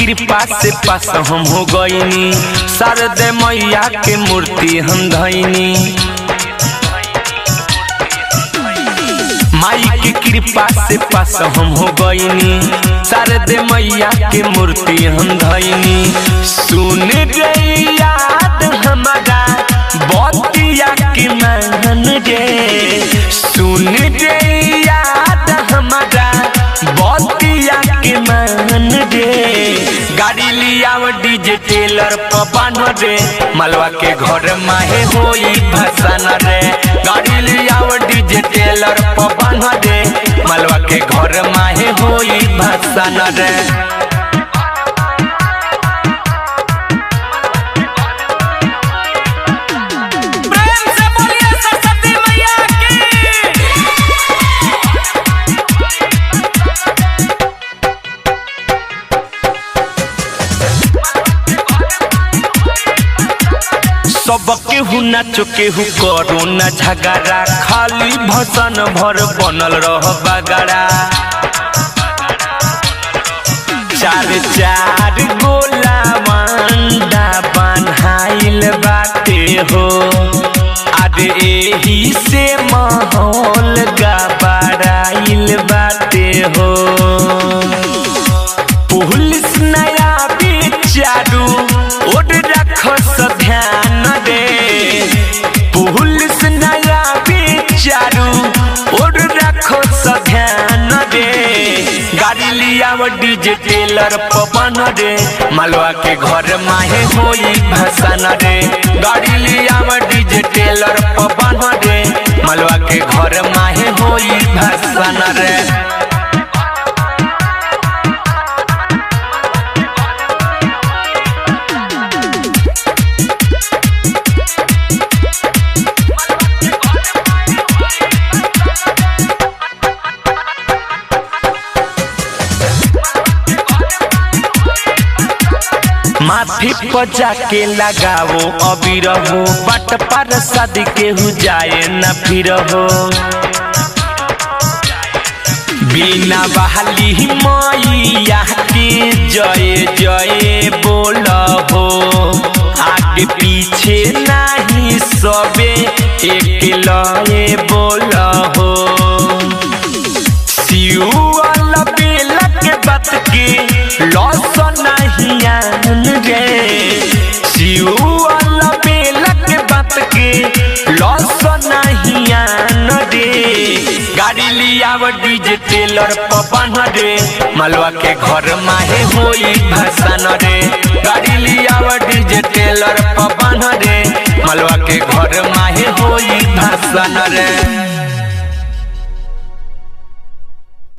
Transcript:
कृपा से पास हम हो गईनी, शारदे मैया के मूर्ति हम धइनी। माई की कृपा से पास हम हो गईनी, शारदे मैया के मूर्ति हम धइनी। सुन रे याद हमारा बतिया के मान रे, सुन रे याद हमारा बतिया के मान रे। गाड़ी लिया डीजे टेलर पवन रे, मलवा के घर माहे होई भसान रे। गाड़ी लिया डीजे टेलर पवन रे, मलवा के घर माहे होई भसान रे। सबके हु नाचो केहू करो न झगड़ा, खाली भसन भर बनल रह बगड़ा। चार चार गोला मंडा बन्हाइल बाटे हो, अरे एही से माहौल गबड़ाइल बाटे हो। पुलिस नया बेचारू ओड रखस ध्यान रे, पुलिस नया बेचारू ओड रखस ध्यान रे। गाड़ी लिया डीजे टेलर पवन रे, मलवा के घर माहे होई भसान रे। गाड़ी लिया डीजे टेलर पवन रे, मलवा के घर माहे होई भसान रे। माथी पर जाके लगाओ अबीर हो, बट पर शादी केहू जाए न फिर हो। बिना बहाली मैया के जय जय बोल हो, आगे पीछे नहीं सबे एक लय बोल हो। सियुअल बेला के बात के लॉस नहीं आन रे, सियुअल बेला के बात के लॉस नहीं आन रे। गाड़ी लिया डीजे टेलर पवन रे, मलवा के घर माहे होई भसान रे। गाड़ी लिया डीजे टेलर पवन रे, मलवा के घर माहे होई भसान रे।